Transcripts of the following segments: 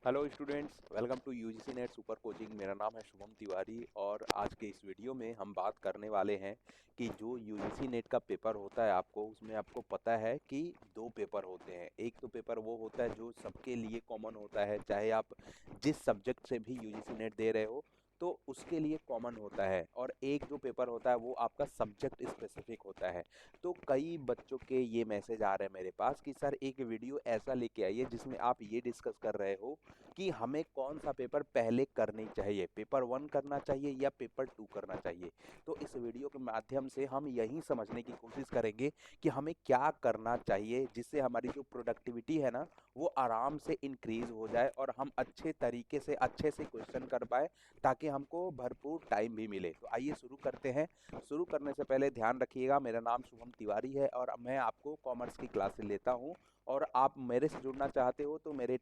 Hello students, welcome to UGC NET super coaching. मेरा नाम है शुभम तिवारी और आज के इस वीडियो में हम बात करने वाले हैं कि जो यूजीसी नेट का पेपर होता है आपको उसमें आपको पता है कि दो पेपर होते हैं। एक तो पेपर वो होता है जो सबके लिए कॉमन होता है, चाहे आप जिस सब्जेक्ट से भी यूजीसी नेट दे रहे हो तो उसके लिए कॉमन होता है, और एक जो पेपर होता है वो आपका सब्जेक्ट स्पेसिफिक होता है। तो कई बच्चों के ये मैसेज आ रहे हैं मेरे पास कि सर एक वीडियो ऐसा लेके आइए जिसमें आप ये डिस्कस कर रहे हो कि हमें कौन सा पेपर पहले करनी चाहिए, पेपर वन करना चाहिए या पेपर टू करना चाहिए। तो इस वीडियो के माध्यम से हम यही समझने की कोशिश करेंगे कि हमें क्या करना चाहिए जिससे हमारी जो प्रोडक्टिविटी है ना वो आराम से इंक्रीज हो जाए और हम अच्छे तरीके से अच्छे से क्वेश्चन कर पाए, ताकि हमको भरपूर टाइम भी मिले। तो आइए शुरू करते हैं। शुरू करने से पहले ध्यान रखिएगा, मेरा नाम शुभम तिवारी है और मैं आपको कॉमर्स की क्लासेस लेता हूँ। और आप मेरे से जुड़ना चाहते हो तो मेरे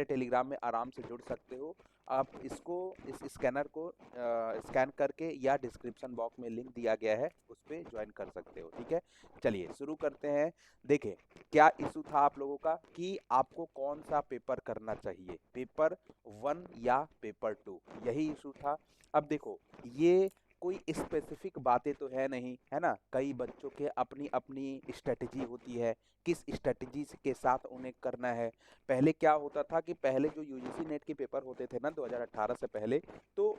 टेलीग्राम में आराम से जुड़ सकते हो। आप इस स्कैनर को स्कैन करके या डिस्क्रिप्शन बॉक्स में लिंक दिया गया है उस पर ज्वाइन कर सकते हो। ठीक है, चलिए शुरू करते हैं। देखिए, क्या इशू था आप लोगों का कि आपको कौन सा पेपर करना चाहिए, पेपर वन या पेपर टू, यही इशू था। अब देखो, ये कोई स्पेसिफिक बातें तो है नहीं, है ना। कई बच्चों के अपनी अपनी स्ट्रेटजी होती है, किस स्ट्रेटजी के साथ उन्हें करना है। पहले क्या होता था कि पहले जो यूजीसी नेट के पेपर होते थे ना 2018 से पहले, तो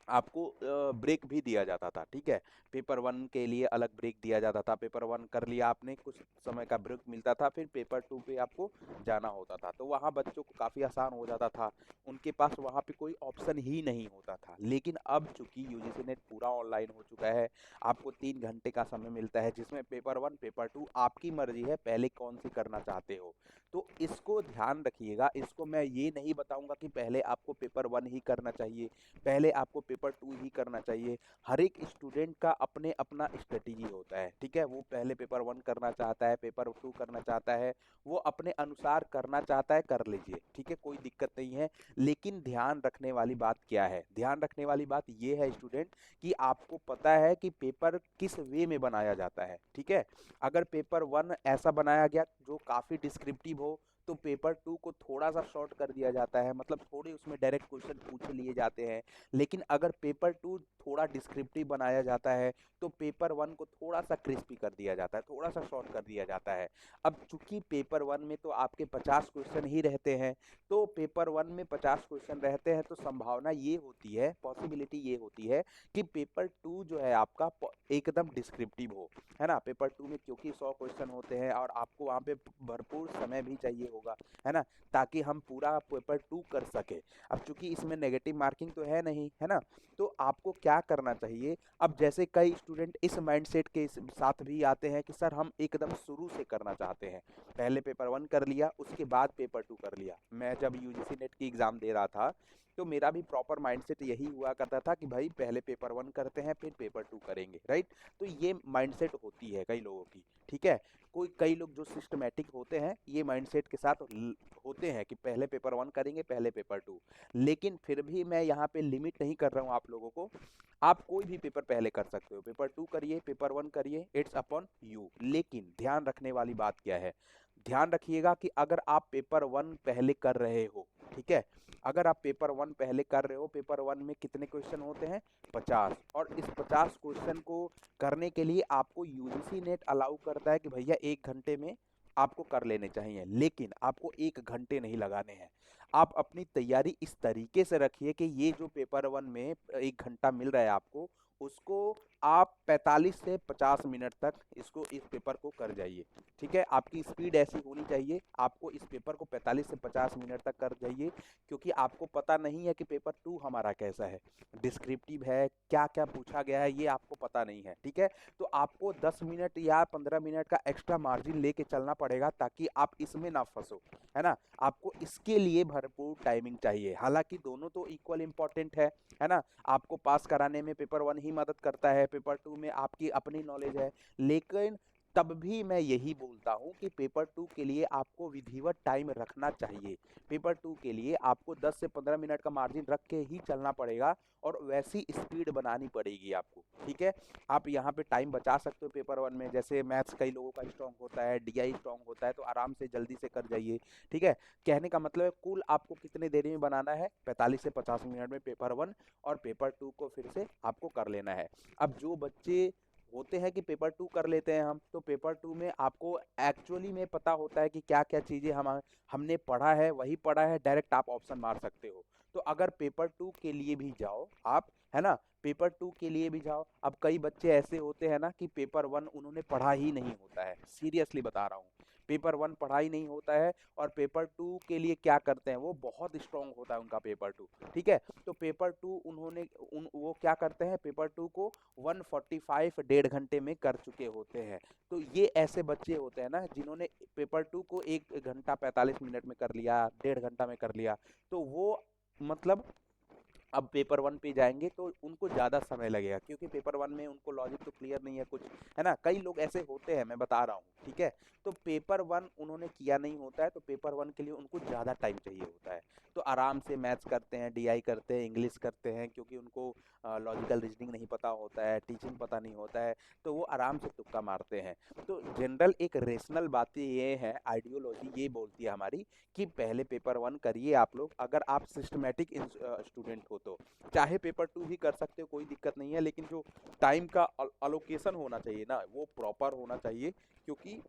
आपको ब्रेक भी दिया जाता था। ठीक है, पेपर वन के लिए अलग ब्रेक दिया जाता था। पेपर वन कर लिया आपने, कुछ समय का ब्रेक मिलता था, फिर पेपर टू पे आपको जाना होता था। तो वहाँ बच्चों को काफ़ी आसान हो जाता था, उनके पास वहाँ पे कोई ऑप्शन ही नहीं होता था। लेकिन अब चूंकि यूजीसी नेट पूरा ऑनलाइन हो चुका है, आपको 3 घंटे का समय मिलता है जिसमें पेपर वन पेपर टू आपकी मर्जी है पहले कौन सी करना चाहते हो। तो इसको ध्यान रखिएगा, इसको मैं ये नहीं बताऊंगा कि पहले आपको पेपर वन ही करना चाहिए, पहले आपको पेपर टू ही करना चाहिए। हर एक स्टूडेंट का अपने अपना स्ट्रेटेजी होता है। ठीक है, वो पहले पेपर वन करना चाहता है, पेपर टू करना चाहता है, वो अपने अनुसार करना चाहता है, कर लीजिए। ठीक है, कोई दिक्कत नहीं है। लेकिन ध्यान रखने वाली बात क्या है, ध्यान रखने वाली बात ये है स्टूडेंट कि आपको पता है कि पेपर किस वे में बनाया जाता है। ठीक है, अगर पेपर वन ऐसा बनाया गया जो काफ़ी डिस्क्रिप्टिव हो तो पेपर टू को थोड़ा सा शॉर्ट कर दिया जाता है, मतलब थोड़े उसमें डायरेक्ट क्वेश्चन पूछ लिए जाते हैं। लेकिन अगर पेपर टू थोड़ा डिस्क्रिप्टिव बनाया जाता है तो पेपर वन को थोड़ा सा क्रिस्पी कर दिया जाता है, थोड़ा सा शॉर्ट कर दिया जाता है। अब चूंकि पेपर वन में तो आपके 50 क्वेश्चन ही रहते हैं, तो पेपर वन में 50 क्वेश्चन रहते हैं तो संभावना ये होती है, पॉसिबिलिटी ये होती है कि पेपर टू जो है आपका एकदम डिस्क्रिप्टिव हो, है ना। पेपर टू में क्योंकि 100 क्वेश्चन होते हैं और आपको वहाँ पे भरपूर समय भी चाहिए होगा, है ना, ताकि हम पूरा पेपर टू कर सके। अब चूंकि इसमें नेगेटिव मार्किंग तो है नहीं, है ना, तो आपको क्या करना चाहिए। अब जैसे कई स्टूडेंट इस माइंडसेट के साथ भी आते हैं कि सर हम एकदम शुरू से करना चाहते हैं, पहले पेपर वन कर लिया उसके बाद पेपर टू कर लिया। मैं जब यूजीसी नेट की एग्ज़ाम दे रहा था तो मेरा भी प्रॉपर माइंडसेट यही हुआ करता था कि भाई पहले पेपर वन करते हैं फिर पेपर टू करेंगे, राइट। तो ये माइंडसेट होती है कई लोगों की। ठीक है, कई लोग जो सिस्टमेटिक होते हैं ये माइंडसेट के साथ होते हैं कि पहले पेपर वन करेंगे पहले पेपर टू। लेकिन फिर भी मैं यहाँ पे लिमिट नहीं कर रहा हूँ आप लोगों को, आप कोई भी पेपर पहले कर सकते हो, पेपर टू करिए पेपर वन करिए, इट्स अपॉन यू। लेकिन ध्यान रखने वाली बात क्या है, ध्यान रखिएगा कि अगर आप पेपर वन पहले कर रहे हो, ठीक है, अगर आप पेपर वन पहले कर रहे हो, पेपर वन में कितने क्वेश्चन होते हैं, 50, और इस 50 क्वेश्चन को करने के लिए आपको यूजीसी नेट अलाउ करता है कि भैया 1 घंटे में आपको कर लेने चाहिए। लेकिन आपको 1 घंटे नहीं लगाने हैं, आप अपनी तैयारी इस तरीके से रखिए कि ये जो पेपर वन में 1 घंटा मिल रहा है आपको, उसको आप 45 से 50 मिनट तक इस पेपर को कर जाइए। ठीक है, आपकी स्पीड ऐसी होनी चाहिए, आपको इस पेपर को 45 से 50 मिनट तक कर जाइए, क्योंकि आपको पता नहीं है कि पेपर टू हमारा कैसा है, डिस्क्रिप्टिव है, क्या क्या पूछा गया है ये आपको पता नहीं है। ठीक है, तो आपको 10 मिनट या 15 मिनट का एक्स्ट्रा मार्जिन लेके चलना पड़ेगा ताकि आप इसमें ना फंसो, है ना। आपको इसके लिए भरपूर टाइमिंग चाहिए, हालांकि दोनों तो इक्वल इंपॉर्टेंट है ना। आपको पास कराने में पेपर वन ही मदद करता है, पेपर टू में आपकी अपनी नॉलेज है, लेकिन तब भी मैं यही बोलता हूँ कि पेपर 2 के लिए आपको विधिवत टाइम रखना चाहिए। पेपर 2 के लिए आपको 10 से 15 मिनट का मार्जिन रख के ही चलना पड़ेगा और वैसी स्पीड बनानी पड़ेगी आपको, ठीक है? आप यहाँ पे टाइम बचा सकते हो पेपर 1 में, जैसे मैथ्स कई लोगों का स्ट्रॉन्ग होता है, डीआई स्ट्रॉन्ग होता है, तो आराम से जल्दी से कर जाइए, ठीक है? कहने का मतलब है कुल आपको कितने देरी में बनाना है? 45 से 50 मिनट में पेपर 1 और पेपर 2 को फिर से आपको कर लेना है। अब जो बच्चे होते हैं कि पेपर 2 कर लेते हैं हम, तो पेपर 2 में आपको एक्चुअली में पता होता है कि क्या-क्या चीज़ें हमने पढ़ा है, वही पढ़ा है, डायरेक्ट आप ऑप्शन मार सकते हो। तो अगर पेपर 2 के लिए भी जाओ आप, है ना? पेपर 2 के लिए भी जाओ, अब कई बच्चे ऐसे होते हैं ना कि पेपर 1 उन्होंने पढ़ा ही नहीं होता है, सीरियसली बता रहा हूँ। पेपर 1 पढ़ा ही नहीं होता है और पेपर 2 के लिए क्या करते हैं, वो बहुत स्ट्रॉन्ग होता है उनका पेपर 2, ठीक है? तो पेपर 2 उन्होंने उन वो क्या करते हैं, पेपर 2 को 145 डेढ़ घंटे में कर चुके होते हैं। तो ये ऐसे बच्चे होते हैं ना जिन्होंने पेपर 2 को 1 घंटा 45 मिनट में कर लिया, डेढ़ घंटा में कर लिया, तो वो मतलब अब पेपर 1 पे जाएँगे तो उनको ज़्यादा समय लगेगा, क्योंकि पेपर 1 में उनको लॉजिक तो क्लियर नहीं है कुछ, है ना? कई लोग ऐसे होते हैं, मैं बता रहा हूँ, ठीक है? तो पेपर 1 उन्होंने किया नहीं होता है, तो पेपर 1 के लिए उनको ज़्यादा टाइम चाहिए होता है। तो आराम से मैथ्स करते हैं, डीआई करते हैं, इंग्लिश करते हैं, क्योंकि उनको लॉजिकल रीज़निंग नहीं पता होता है, टीचिंग पता नहीं होता है, तो वो आराम से तुक्का मारते हैं। तो जनरल एक रेशनल बातें ये है, आइडियोलॉजी ये बोलती है हमारी कि पहले पेपर 1 करिए आप लोग, अगर आप सिस्टमैटिक स्टूडेंट हो तो। चाहे पेपर 2 भी कर सकते हो, कोई दिक्कत नहीं है, लेकिन जो टाइम का अलोकेशन होना चाहिए ना, वो प्रॉपर होना चाहिए, क्योंकि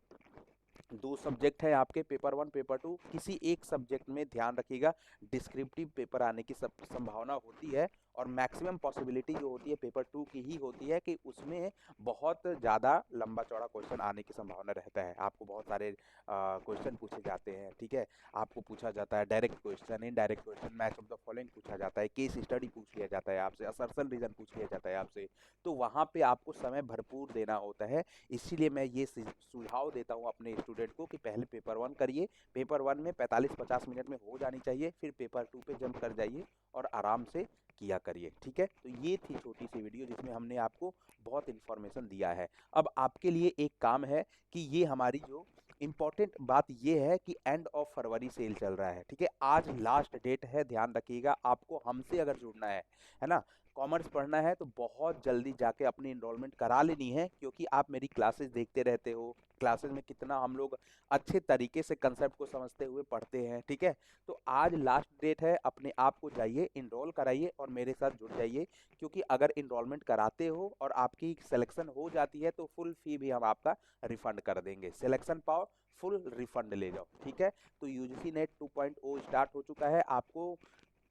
2 सब्जेक्ट है आपके पेपर 1, पेपर 2, किसी एक सब्जेक्ट में ध्यान रखिएगा, डिस्क्रिप्टिव पेपर आने की संभावना होती है और मैक्सिमम पॉसिबिलिटी जो होती है पेपर 2 की ही होती है कि उसमें बहुत ज़्यादा लंबा चौड़ा क्वेश्चन आने की संभावना रहता है। आपको बहुत सारे क्वेश्चन पूछे जाते हैं, ठीक है? आपको पूछा जाता है direct question, indirect question, match of the following पूछा जाता है, केस स्टडी पूछ लिया जाता है आपसे, असर्शन रीजन पूछ लिया जाता है आपसे। तो वहाँ पे आपको समय भरपूर देना होता है। इसीलिए मैं ये सुझाव देता हूँ अपने स्टूडेंट को कि पहले पेपर 1 करिए, पेपर 1 में 45-50 मिनट में हो जानी चाहिए, फिर पेपर 2 पे जंप कर जाइए और आराम से किया करिए, ठीक है? तो ये थी छोटी सी वीडियो जिसमें हमने आपको बहुत इन्फॉर्मेशन दिया है। अब आपके लिए एक काम है कि ये हमारी जो इम्पोर्टेंट बात ये है कि एंड ऑफ फरवरी सेल चल रहा है, ठीक है? आज लास्ट डेट है, ध्यान रखिएगा। आपको हमसे अगर जुड़ना है ना? कॉमर्स पढ़ना है तो बहुत जल्दी जाके अपनी एनरोलमेंट करा लेनी है, क्योंकि आप मेरी क्लासेस देखते रहते हो, क्लासेस में कितना हम लोग अच्छे तरीके से कंसेप्ट को समझते हुए पढ़ते हैं, ठीक है? तो आज लास्ट डेट है, अपने आप को जाइए इनरोल कराइए और मेरे साथ जुड़ जाइए, क्योंकि अगर इनरोलमेंट कराते हो और आपकी सिलेक्शन हो जाती है तो फुल फी भी हम आपका रिफंड कर देंगे। सिलेक्शन पाओ, फुल रिफंड ले जाओ, ठीक है? तो यूजीसी नेट 2.0 स्टार्ट हो चुका है। आपको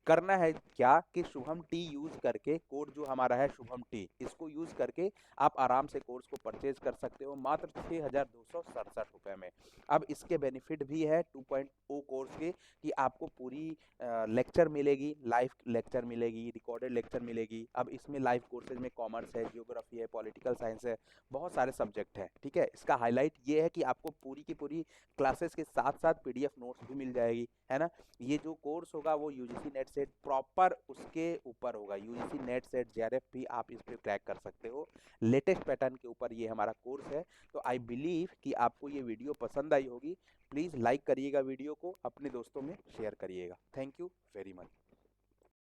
करना है क्या कि शुभम टी यूज़ करके, कोड जो हमारा है शुभम टी, इसको यूज़ करके आप आराम से कोर्स को परचेज कर सकते हो मात्र 6,267 रुपये में। अब इसके बेनिफिट भी है 2.0 कोर्स के कि आपको पूरी लेक्चर मिलेगी, लाइव लेक्चर मिलेगी, रिकॉर्डेड लेक्चर मिलेगी। अब इसमें लाइव कोर्सेज में कॉमर्स है, जियोग्राफी है, पॉलिटिकल साइंस है, बहुत सारे सब्जेक्ट हैं, ठीक है? इसका हाईलाइट ये है कि आपको पूरी की पूरी क्लासेस के साथ साथ पीडीएफ नोट्स भी मिल जाएगी, है ना? ये जो कोर्स होगा वो यूजीसी नेट सेट प्रॉपर उसके ऊपर होगा, यूजीसी नेट सेट जेआरएफ भी आप इस पे क्रैक कर सकते हो, लेटेस्ट पैटर्न के ऊपर ये हमारा कोर्स है। तो आई बिलीव कि आपको ये वीडियो पसंद आई होगी। प्लीज़ लाइक करिएगा वीडियो को, अपने दोस्तों में शेयर करिएगा। Thank you very much.